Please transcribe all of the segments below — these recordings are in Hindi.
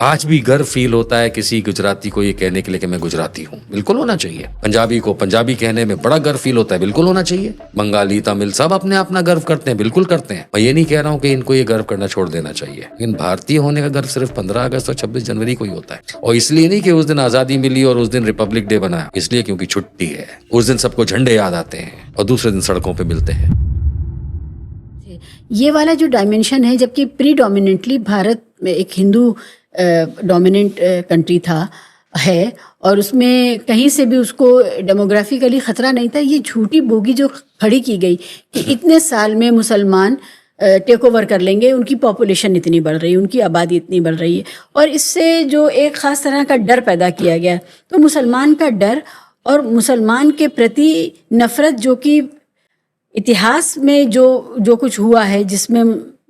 आज भी गर्व फील होता है किसी गुजराती को ये कहने के लिए कि मैं गुजराती हूँ, बिल्कुल होना चाहिए। पंजाबी को पंजाबी कहने में बड़ा गर्व फील होता है, बिल्कुल होना चाहिए। बंगाली, तमिल सब अपने अपना गर्व करते हैं, बिल्कुल करते हैं। मैं ये नहीं कह रहा हूँ कि इनको ये गर्व करना छोड़ देना चाहिए, लेकिन भारतीय होने का गर्व सिर्फ 15 अगस्त और 26 जनवरी को ही होता है। और इसलिए नहीं कि उस दिन आजादी मिली और उस दिन रिपब्लिक डे बनाया, इसलिए क्योंकि छुट्टी है। उस दिन सबको झंडे याद आते हैं और दूसरे दिन सड़कों पर मिलते हैं। ये वाला जो डायमेंशन है, जबकि प्रीडोमिनेंटली भारत में एक हिंदू डोमिनेंट कंट्री था है, और उसमें कहीं से भी उसको डेमोग्राफिकली ख़तरा नहीं था। ये झूठी बोगी जो खड़ी की गई कि इतने साल में मुसलमान टेक ओवर कर लेंगे, उनकी पॉपुलेशन इतनी बढ़ रही है, उनकी आबादी इतनी बढ़ रही है, और इससे जो एक ख़ास तरह का डर पैदा किया गया, तो मुसलमान का डर और मुसलमान के प्रति नफ़रत, जो कि इतिहास में जो कुछ हुआ है, जिसमें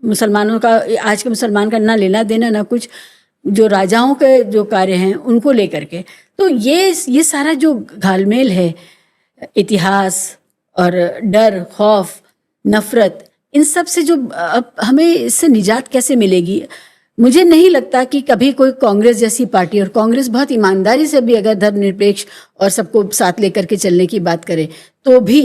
मुसलमानों का, आज के मुसलमान का ना लेना देना ना कुछ, जो राजाओं के जो कार्य हैं उनको लेकर के, तो ये सारा जो घालमेल है, इतिहास और डर, खौफ, नफ़रत, इन सब से जो अब हमें इससे निजात कैसे मिलेगी? मुझे नहीं लगता कि कभी कोई कांग्रेस जैसी पार्टी, और कांग्रेस बहुत ईमानदारी से भी अगर धर्मनिरपेक्ष और सबको साथ लेकर के चलने की बात करे, तो भी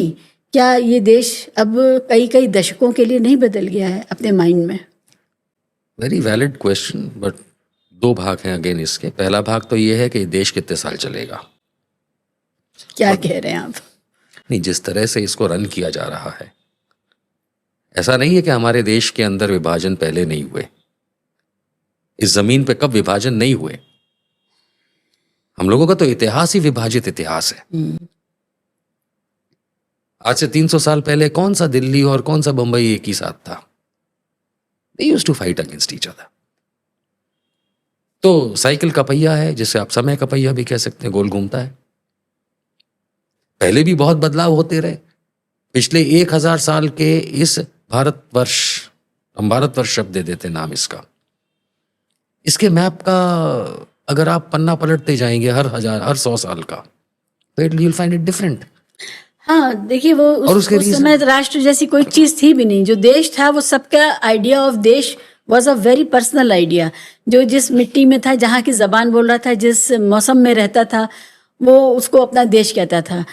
क्या ये देश अब कई दशकों के लिए नहीं बदल गया है अपने माइंड में? वेरी वैलिड क्वेश्चन, बट दो भाग हैं अगेन इसके। पहला भाग तो ये है कि देश कितने साल चलेगा। क्या कह रहे हैं आप? नहीं, जिस तरह से इसको रन किया जा रहा है, ऐसा नहीं है कि हमारे देश के अंदर विभाजन पहले नहीं हुए। इस जमीन पे कब विभाजन नहीं हुए? हम लोगों का तो इतिहास ही विभाजित इतिहास है। आज से 300 साल पहले कौन सा दिल्ली और कौन सा बंबई एक ही साथ था? They used to fight against each other. तो साइकिल का पहिया है, जिसे आप समय का पहिया भी कह सकते हैं, गोल घूमता है। पहले भी बहुत बदलाव होते रहे। पिछले 1000 साल के इस भारतवर्ष, हम भारतवर्ष शब्द दे देते नाम इसका, इसके मैप का अगर आप पन्ना पलटते जाएंगे हर 100 साल का, तो it you'll find it different. हाँ, देखिए, वो उस समय राष्ट्र जैसी कोई चीज थी भी नहीं। जो देश था वो सबका आइडिया ऑफ देश was a very personal idea. जो जिस मिट्टी में था, जहाँ की जबान बोल रहा था, जिस मौसम में रहता था, वो उसको अपना देश कहता था।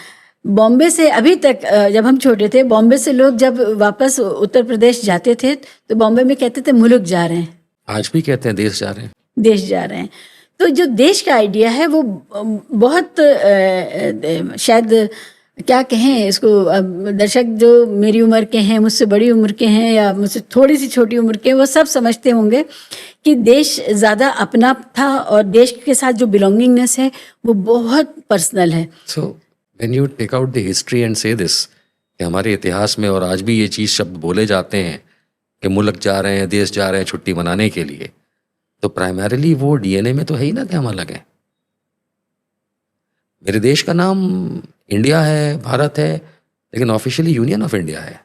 बॉम्बे से अभी तक, जब हम छोटे थे, बॉम्बे से लोग जब वापस उत्तर प्रदेश जाते थे तो बॉम्बे में कहते थे मुल्क जा रहे हैं। आज भी कहते हैं देश जा रहे हैं, देश जा रहे हैं। तो जो देश का आइडिया है वो बहुत शायद क्या कहें इसको, दर्शक जो मेरी उम्र के हैं, मुझसे बड़ी उम्र के हैं या मुझसे थोड़ी सी छोटी उम्र के हैं, वो सब समझते होंगे कि देश ज़्यादा अपना था और देश के साथ जो बिलोंगिंगनेस है वो बहुत पर्सनल है। So when you take out the history and say this, कि हमारे इतिहास में और आज भी ये चीज़ शब्द बोले जाते हैं कि मुल्क जा रहे हैं, देश जा रहे हैं छुट्टी मनाने के लिए, तो प्राइमरीली वो डीएनए में तो है ही ना कि हम अलग हैं। मेरे देश का नाम इंडिया है, भारत है, लेकिन ऑफिशियली यूनियन ऑफ इंडिया है।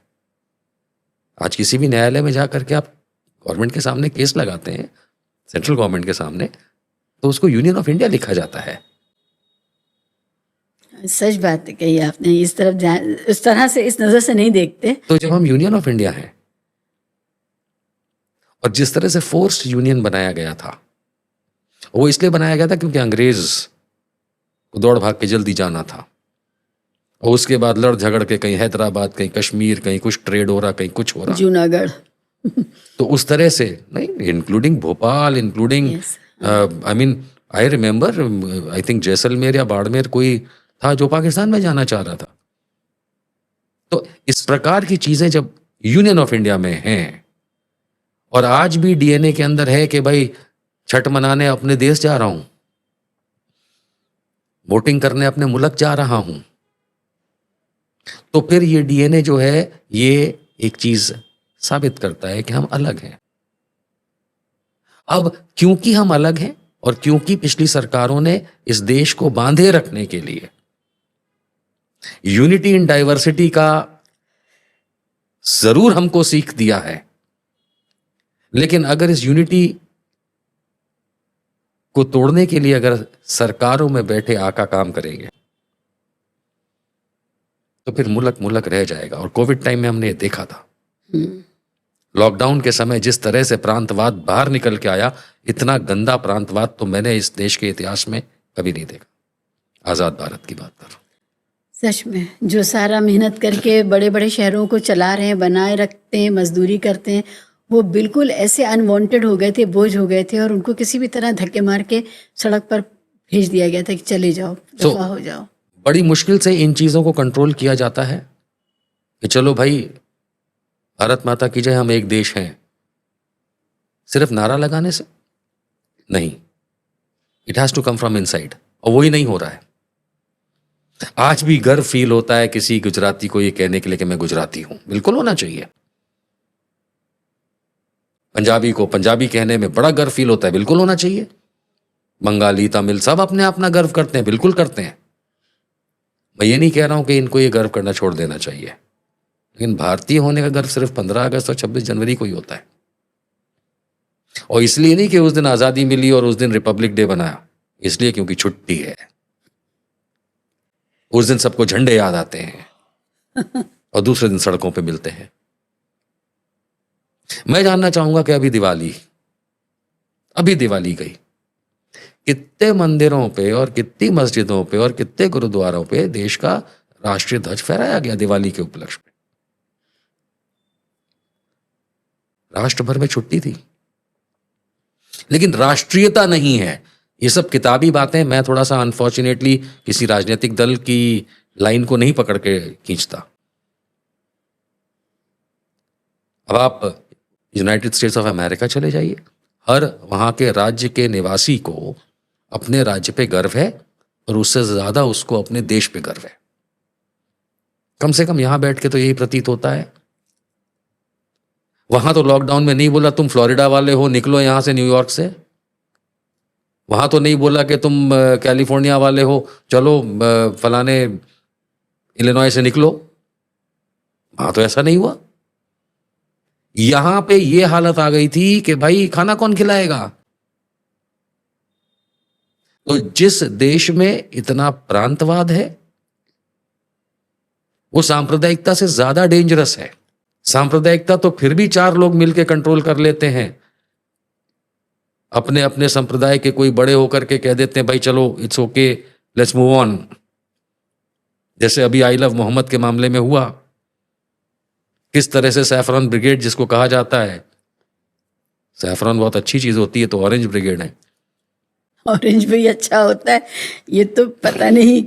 आज किसी भी न्यायालय में जा करके आप गवर्नमेंट के सामने केस लगाते हैं, सेंट्रल गवर्नमेंट के सामने, तो उसको यूनियन ऑफ इंडिया लिखा जाता है। सच बात कही आपने। इस तरह से, इस नज़र से नहीं देखते। तो जब हम यूनियन ऑफ इंडिया हैं, और जिस तरह से फोर्स्ड यूनियन बनाया गया था, वो इसलिए बनाया गया था क्योंकि अंग्रेज को दौड़ भाग के जल्दी जाना था, और उसके बाद लड़ झगड़ के कहीं हैदराबाद, कहीं कश्मीर, कहीं कुछ ट्रेड हो रहा, कहीं कुछ हो रहा, जूनागढ़ तो उस तरह से नहीं, including Bhopal, including I remember, I think Jaisalmer या बाड़मेर कोई था जो पाकिस्तान में जाना चाह रहा था। तो इस प्रकार की चीजें जब यूनियन ऑफ इंडिया में हैं, और आज भी डीएनए के अंदर है कि भाई छठ मनाने अपने देश जा रहा हूं, वोटिंग करने अपने मुल्क जा रहा हूं, तो फिर ये डीएनए जो है ये एक चीज साबित करता है कि हम अलग हैं। अब क्योंकि हम अलग हैं और क्योंकि पिछली सरकारों ने इस देश को बांधे रखने के लिए यूनिटी इन डाइवर्सिटी का जरूर हमको सीख दिया है, लेकिन अगर इस यूनिटी को तोड़ने के लिए अगर सरकारों में बैठे आका काम करेंगे तो फिर मुल्क मुल्क रह जाएगा। और कोविड टाइम में हमने ये देखा था। लॉकडाउन के समय जिस तरह से प्रांतवाद बाहर निकल के आया, इतना गंदा प्रांतवाद तो मैंने इस देश के इतिहास में कभी नहीं देखा। आज़ाद भारत की बात कर रहा हूं। सच में जो सारा मेहनत करके बड़े बड़े शहरों को चला रहे हैं, बनाए रखते हैं, मजदूरी करते हैं, वो बिल्कुल ऐसे अनवांटेड हो गए थे, बोझ हो गए थे, और उनको किसी भी तरह धक्के मार के सड़क पर भेज दिया गया था कि चले जाओ, दफा हो जाओ। बड़ी मुश्किल से इन चीज़ों को कंट्रोल किया जाता है कि चलो भाई भारत माता की जय, हम एक देश हैं। सिर्फ नारा लगाने से नहीं, it has to come from inside, और वही नहीं हो रहा है। आज भी गर्व फील होता है किसी गुजराती को ये कहने के लिए कि मैं गुजराती हूं, बिल्कुल होना चाहिए। पंजाबी को पंजाबी कहने में बड़ा गर्व फील होता है, बिल्कुल होना चाहिए। बंगाली, तमिल सब अपने अपना गर्व करते हैं, बिल्कुल करते हैं। मैं ये नहीं कह रहा हूं कि इनको ये गर्व करना छोड़ देना चाहिए, लेकिन भारतीय होने का गर्व सिर्फ 15 अगस्त और 26 जनवरी को ही होता है। और इसलिए नहीं कि उस दिन आज़ादी मिली और उस दिन रिपब्लिक डे बनाया, इसलिए क्योंकि छुट्टी है। उस दिन सबको झंडे याद आते हैं और दूसरे दिन सड़कों पे मिलते हैं। मैं जानना चाहूंगा कि अभी दिवाली गई, कितने मंदिरों पे और कितनी मस्जिदों पे और कितने गुरुद्वारों पे देश का राष्ट्रीय ध्वज फहराया गया दिवाली के उपलक्ष्य में। राष्ट्र भर में छुट्टी थी, लेकिन राष्ट्रीयता नहीं है। ये सब किताबी बातें। मैं थोड़ा सा अनफॉर्चुनेटली किसी राजनीतिक दल की लाइन को नहीं पकड़ के खींचता। अब आप यूनाइटेड स्टेट्स ऑफ अमेरिका चले जाइए, हर वहां के राज्य के निवासी को अपने राज्य पे गर्व है और उससे ज्यादा उसको अपने देश पे गर्व है। कम से कम यहां बैठ के तो यही प्रतीत होता है। वहां तो लॉकडाउन में नहीं बोला तुम फ्लोरिडा वाले हो निकलो यहां से, न्यूयॉर्क से। वहां तो नहीं बोला कि तुम कैलिफोर्निया वाले हो चलो फलाने इलिनॉय से निकलो। वहां तो ऐसा नहीं हुआ। यहां पे ये हालत आ गई थी कि भाई खाना कौन खिलाएगा। तो जिस देश में इतना प्रांतवाद है वो सांप्रदायिकता से ज्यादा डेंजरस है। सांप्रदायिकता तो फिर भी 4 लोग मिलकर कंट्रोल कर लेते हैं, अपने अपने संप्रदाय के कोई बड़े होकर के कह देते हैं भाई चलो it's okay let's move on. जैसे अभी आई लव मोहम्मद के मामले में हुआ, किस तरह से सैफरन ब्रिगेड जिसको कहा जाता है, सैफरन बहुत अच्छी चीज होती है तो ऑरेंज ब्रिगेड है। ऑरेंज भी अच्छा होता है, ये तो पता नहीं।